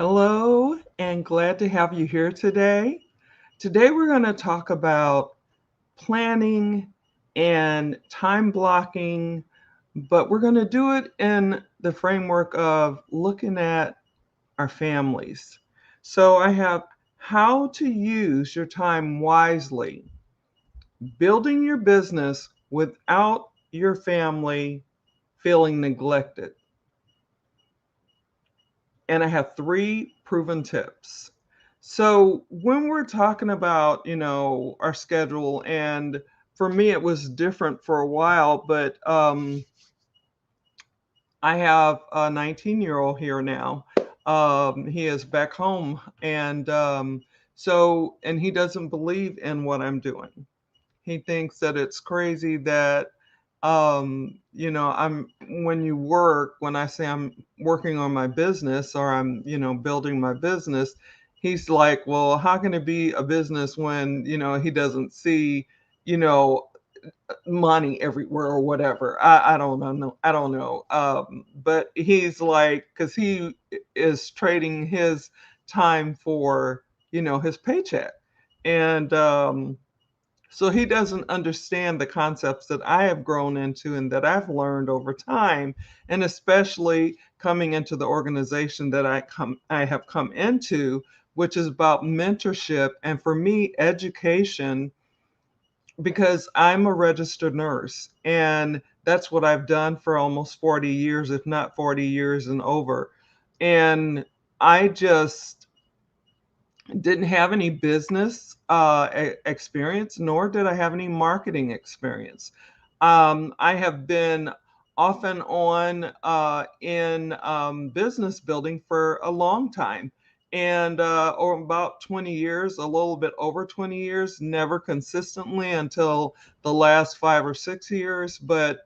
Hello, and glad to have you here today. Today, we're going to talk about planning and time blocking, but we're going to do it in the framework of looking at our families. So, I have how to use your time wisely, building your business without your family feeling neglected. And I have three proven tips. So when we're talking about, our schedule, and for me it was different for a while, but I have a 19-year-old here now. He is back home, and and he doesn't believe in what I'm doing. He thinks that it's crazy that I'm when you work, when I say I'm working on my business or I'm, building my business, he's like, well, how can it be a business when, he doesn't see, you know, money everywhere or whatever. I don't know. No, I don't know. But he's like, because he is trading his time for, his paycheck. And so he doesn't understand the concepts that I have grown into and that I've learned over time, and especially coming into the organization that I have come into, which is about mentorship and for me education, because I'm a registered nurse and that's what I've done for almost 40 years, if not 40 years and over. And I just didn't have any business experience, nor did I have any marketing experience. I have been off and on in business building for a long time, and or about 20 years, a little bit over 20 years, never consistently until the last 5 or 6 years. But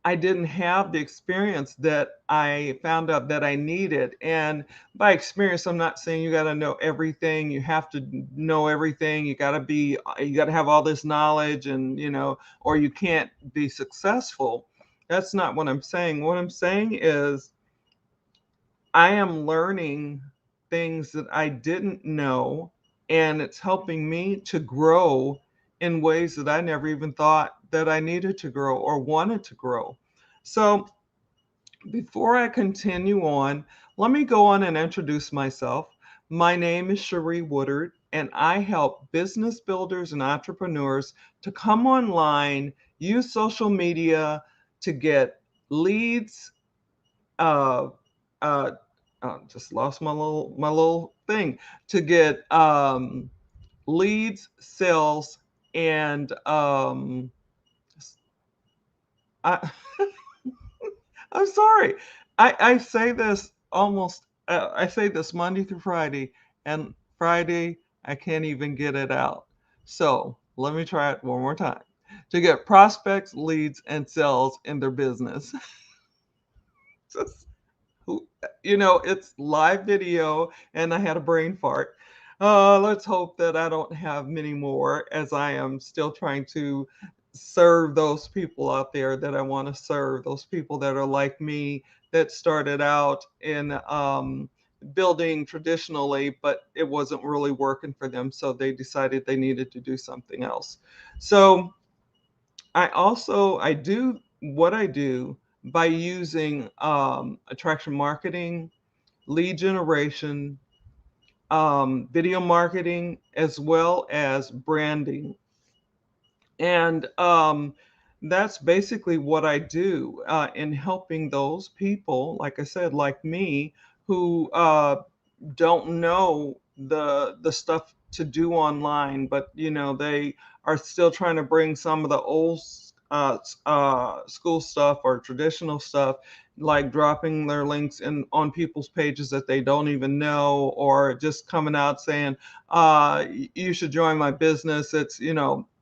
I didn't have the experience that I found out that I needed. And by experience, I'm not saying you got to know everything. You have to know everything. You got to have all this knowledge and, or you can't be successful. That's not what I'm saying. What I'm saying is I am learning things that I didn't know, and it's helping me to grow in ways that I never even thought that I needed to grow or wanted to grow. So, before I continue on, let me go on and introduce myself. My name is Cherie Woodard, and I help business builders and entrepreneurs to come online, use social media to get leads, uh, uh, just lost my little thing, to get leads, sales, and I, I'm sorry. I say this almost. I say this Monday through Friday, and Friday I can't even get it out. So let me try it one more time. To get prospects, leads, and sales in their business. Just who it's live video and I had a brain fart. Let's hope that I don't have many more, as I am still trying to serve those people out there that I want to serve, those people that are like me, that started out in building traditionally, but it wasn't really working for them, so they decided they needed to do something else. So I do what I do by using attraction marketing, lead generation, video marketing, as well as branding. And that's basically what I do in helping those people, like I said, like me, who don't know the stuff to do online, but they are still trying to bring some of the old school stuff or traditional stuff, like dropping their links in on people's pages that they don't even know, or just coming out saying, you should join my business. It's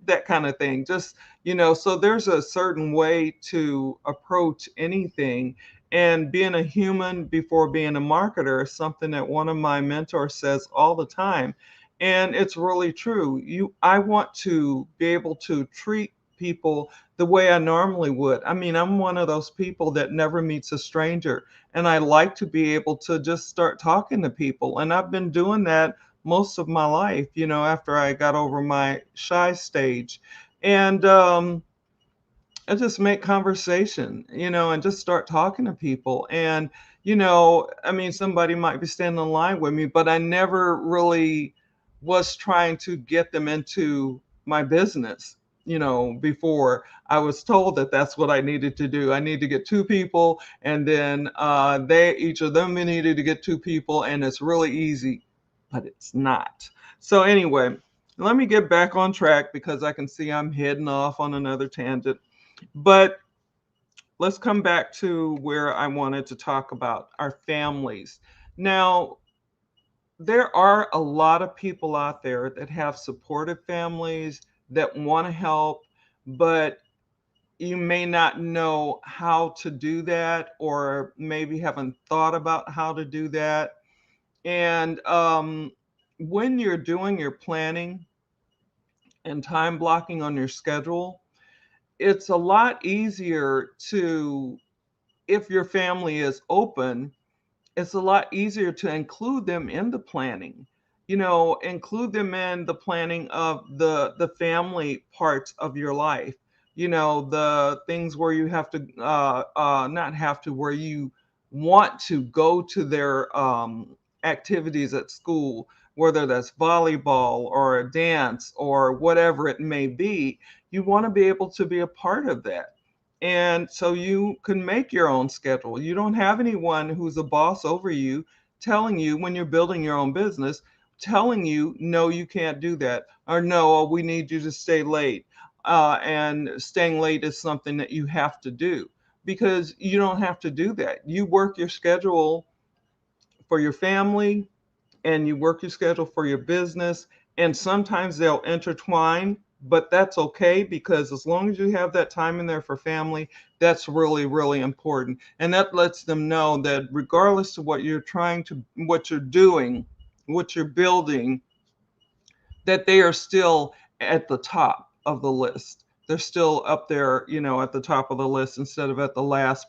that kind of thing. Just so there's a certain way to approach anything, and being a human before being a marketer is something that one of my mentors says all the time. And it's really true. I want to be able to treat people the way I normally would. I mean, I'm one of those people that never meets a stranger, and I like to be able to just start talking to people. And I've been doing that most of my life, after I got over my shy stage. And I just make conversation, and just start talking to people. And, I mean, somebody might be standing in line with me, but I never really was trying to get them into my business. Before I was told that that's what I needed to do. I need to get two people, and then each of them needed to get two people, and it's really easy, but it's not. So anyway, let me get back on track because I can see I'm heading off on another tangent. But let's come back to where I wanted to talk about our families. Now, there are a lot of people out there that have supportive families that want to help, but you may not know how to do that, or maybe haven't thought about how to do that. And when you're doing your planning and time blocking on your schedule, it's a lot easier to, if your family is open, it's a lot easier to include them in the planning. Include them in the planning of the family parts of your life. The things where you have to, not have to, where you want to go to their activities at school, whether that's volleyball or a dance or whatever it may be. You want to be able to be a part of that. And so you can make your own schedule. You don't have anyone who's a boss over you telling you, when you're building your own business, telling you, no, you can't do that, or no, we need you to stay late. And staying late is something that you have to do, because you don't have to do that. You work your schedule for your family, and you work your schedule for your business, and sometimes they'll intertwine, but that's okay, because as long as you have that time in there for family, that's really, really important. And that lets them know that regardless of what you're what you're doing, what you're building, that they are still at the top of the list. They're still up there, at the top of the list, instead of at the last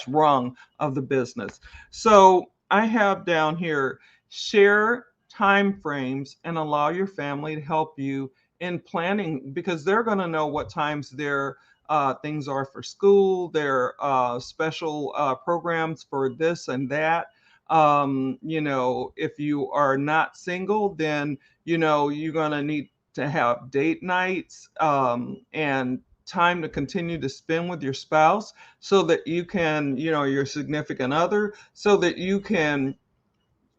rung of the business. So I have down here, share time frames and allow your family to help you in planning, because they're going to know what times their things are for school, their special programs for this and that. If you are not single, then you're going to need to have date nights, and time to continue to spend with your spouse, so that you can, your significant other, so that you can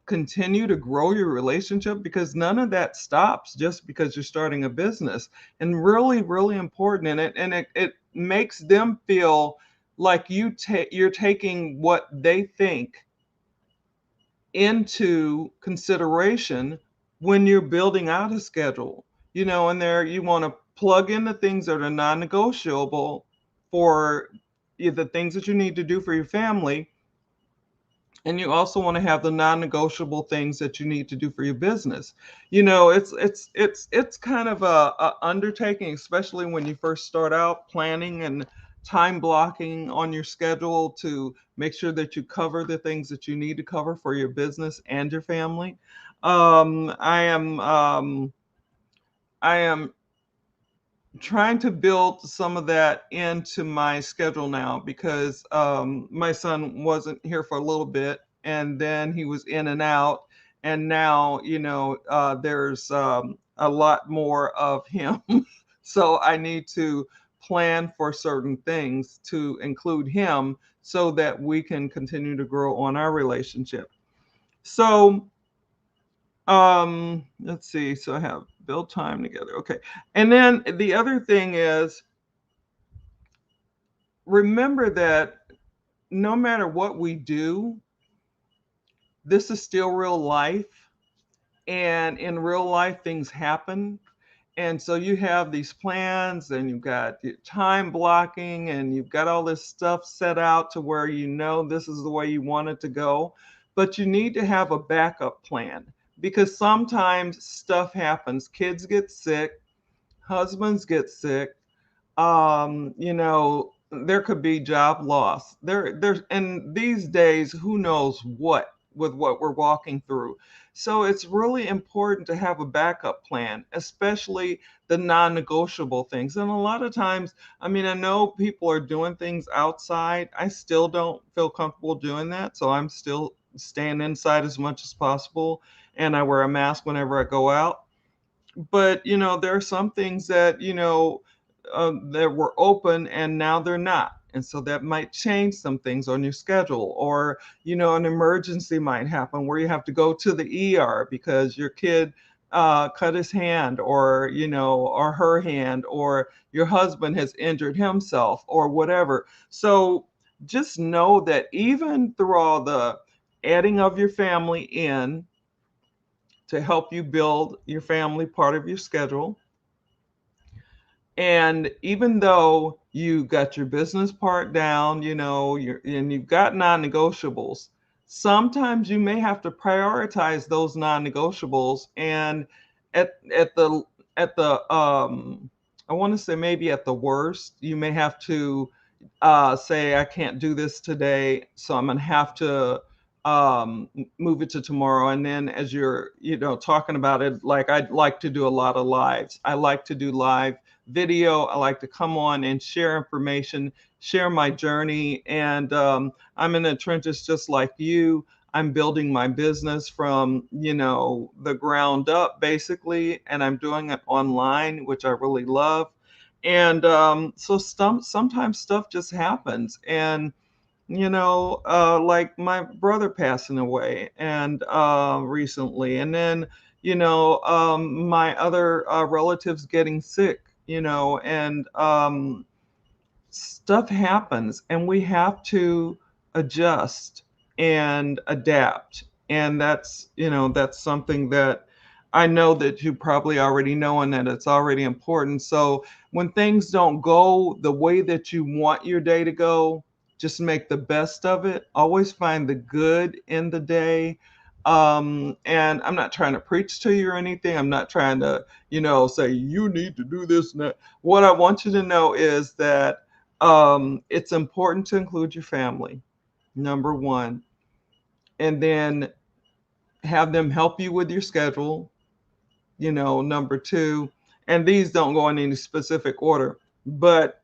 continue to grow your relationship, because none of that stops just because you're starting a business. And really, really important in it. And it makes them feel like you're taking what they think into consideration when you're building out a schedule. And there you want to plug in the things that are non-negotiable for the things that you need to do for your family, and you also want to have the non-negotiable things that you need to do for your business. It's kind of a undertaking, especially when you first start out planning and time blocking on your schedule to make sure that you cover the things that you need to cover for your business and your family. I am trying to build some of that into my schedule now, because my son wasn't here for a little bit, and then he was in and out, and now there's a lot more of him. So I need to plan for certain things to include him, so that we can continue to grow on our relationship. So let's see. So I have build time together. Okay. And then the other thing is, remember that no matter what we do, this is still real life. And in real life, things happen. And so you have these plans, and you've got your time blocking, and you've got all this stuff set out to where this is the way you want it to go. But you need to have a backup plan, because sometimes stuff happens. Kids get sick, husbands get sick, there could be job loss. There's and these days, who knows what with what we're walking through. So it's really important to have a backup plan, especially the non-negotiable things. And a lot of times, I mean, I know people are doing things outside. I still don't feel comfortable doing that, so I'm still staying inside as much as possible, and I wear a mask whenever I go out. But there are some things that that were open and now they're not, and so that might change some things on your schedule. Or an emergency might happen where you have to go to the ER because your kid cut his hand, or or her hand, or your husband has injured himself, or whatever. So just know that even through all the adding of your family in to help you build your family part of your schedule. And even though you got your business part down, and you've got non-negotiables, sometimes you may have to prioritize those non-negotiables. And at the I want to say maybe at the worst, you may have to say, I can't do this today, so I'm gonna have to move it to tomorrow. And then as you're, talking about it, like I'd like to do a lot of lives. I like to do live video. I like to come on and share information, share my journey. And I'm in the trenches just like you. I'm building my business from, the ground up, basically, and I'm doing it online, which I really love. And so sometimes stuff just happens. And like my brother passing away and recently, and then my other relatives getting sick, and stuff happens, and we have to adjust and adapt. And that's something that I know that you probably already know, and that it's already important. So when things don't go the way that you want your day to go, just make the best of it. Always find the good in the day. And I'm not trying to preach to you or anything. I'm not trying to, say you need to do this and that. What I want you to know is that it's important to include your family, number one, and then have them help you with your schedule, number two. And these don't go in any specific order, but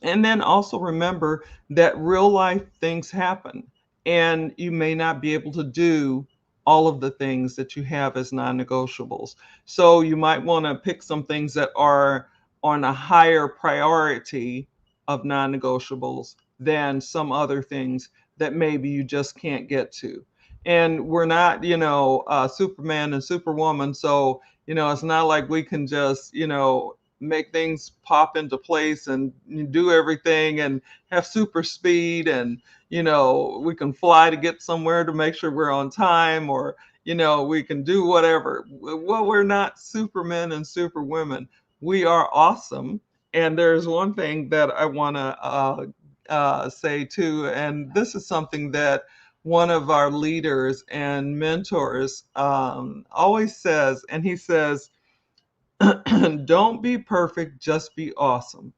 and then also remember that real life things happen, and you may not be able to do all of the things that you have as non-negotiables. So you might want to pick some things that are on a higher priority of non-negotiables than some other things that maybe you just can't get to. And we're not, Superman and Superwoman. So, it's not like we can just, make things pop into place and do everything and have super speed, and we can fly to get somewhere to make sure we're on time, or we can do whatever. Well, we're not supermen and superwomen. We are awesome. And there's one thing that I want to say too, and this is something that one of our leaders and mentors always says, and he says, don't be perfect, just be awesome.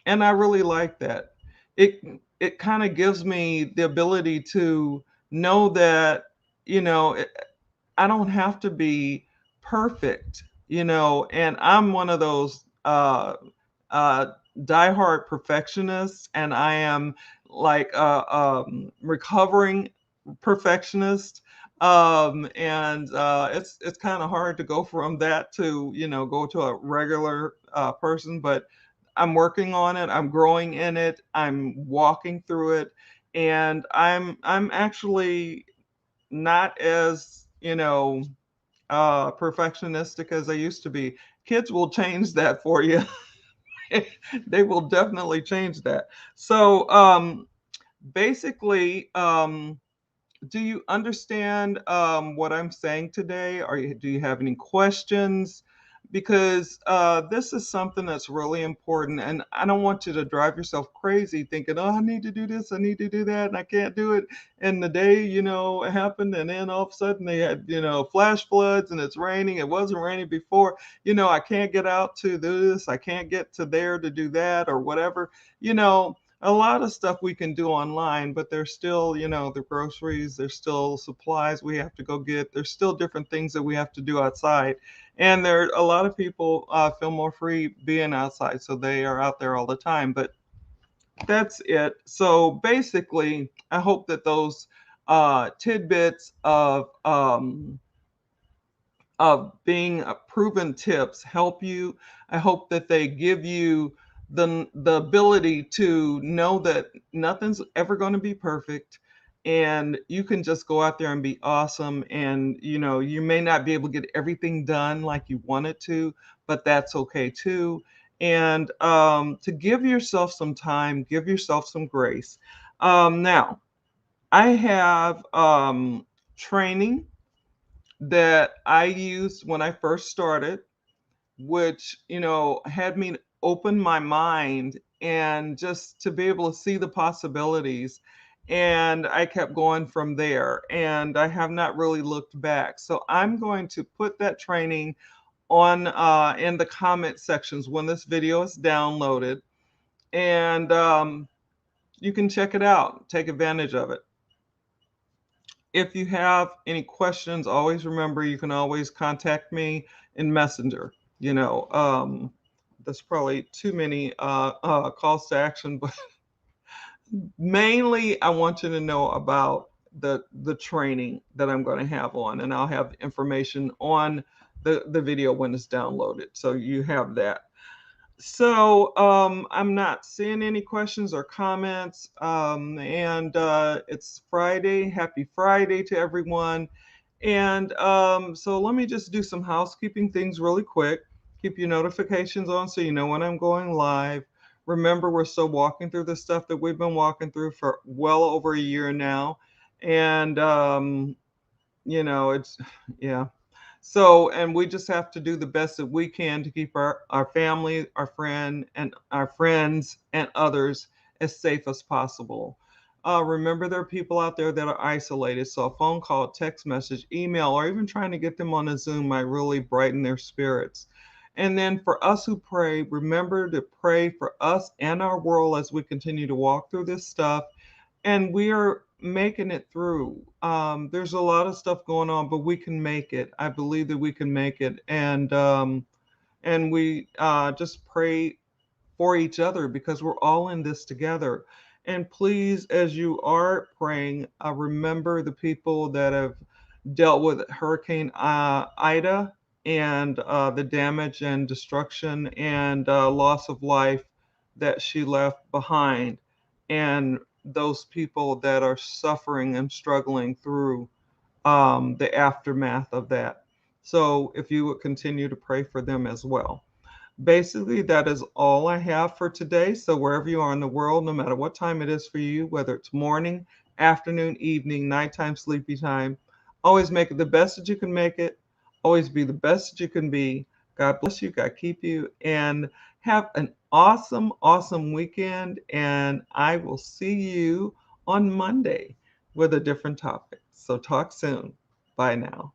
And I really like that. It it kind of gives me the ability to know that, I don't have to be perfect, and I'm one of those uh, diehard perfectionists, and I am like a recovering perfectionist. And it's kind of hard to go from that to go to a regular person, but I'm working on it. I'm growing in it. I'm walking through it, and I'm actually not as perfectionistic as I used to be. Kids will change that for you. They will definitely change that. So basically, do you understand what I'm saying today? Do you have any questions? because this is something that's really important. And I don't want you to drive yourself crazy thinking, oh, I need to do this, I need to do that, and I can't do it. And the day, it happened, and then all of a sudden they had, flash floods and it's raining. It wasn't raining before. I can't get out to do this, I can't get to there to do that, or whatever. A lot of stuff we can do online, but there's still, the groceries, there's still supplies we have to go get. There's still different things that we have to do outside. And there a lot of people feel more free being outside, so they are out there all the time. But that's it. So basically, I hope that those tidbits of being proven tips help you. I hope that they give you the ability to know that nothing's ever going to be perfect, and you can just go out there and be awesome. And you may not be able to get everything done like you wanted to, but that's okay too. And to give yourself some time, give yourself some grace. Now, I have training that I used when I first started, which, had me open my mind and just to be able to see the possibilities. And I kept going from there, and I have not really looked back. So I'm going to put that training on in the comment sections when this video is downloaded, and you can check it out, take advantage of it. If you have any questions, always remember you can always contact me in Messenger. There's probably too many calls to action, but mainly I want you to know about the training that I'm going to have on, and I'll have information on the video when it's downloaded, so you have that. So I'm not seeing any questions or comments. And it's Friday. Happy Friday to everyone. And so let me just do some housekeeping things really quick. Keep your notifications on so you know when I'm going live. Remember, we're still walking through the stuff that we've been walking through for well over a year now. And, it's, yeah. So, and we just have to do the best that we can to keep our family, our friends and others as safe as possible. Remember, there are people out there that are isolated. So a phone call, text message, email, or even trying to get them on a Zoom might really brighten their spirits. And then for us who pray, remember to pray for us and our world as we continue to walk through this stuff. And we are making it through. There's a lot of stuff going on, but we can make it. I believe that we can make it. And we just pray for each other because we're all in this together. And please, as you are praying, remember the people that have dealt with Hurricane Ida and the damage and destruction and loss of life that she left behind, and those people that are suffering and struggling through the aftermath of that. So if you would continue to pray for them as well. Basically, that is all I have for today. So wherever you are in the world, no matter what time it is for you, whether it's morning, afternoon, evening, nighttime, sleepy time, always make it the best that you can make it. Always be the best that you can be. God bless you. God keep you. And have an awesome, awesome weekend. And I will see you on Monday with a different topic. So talk soon. Bye now.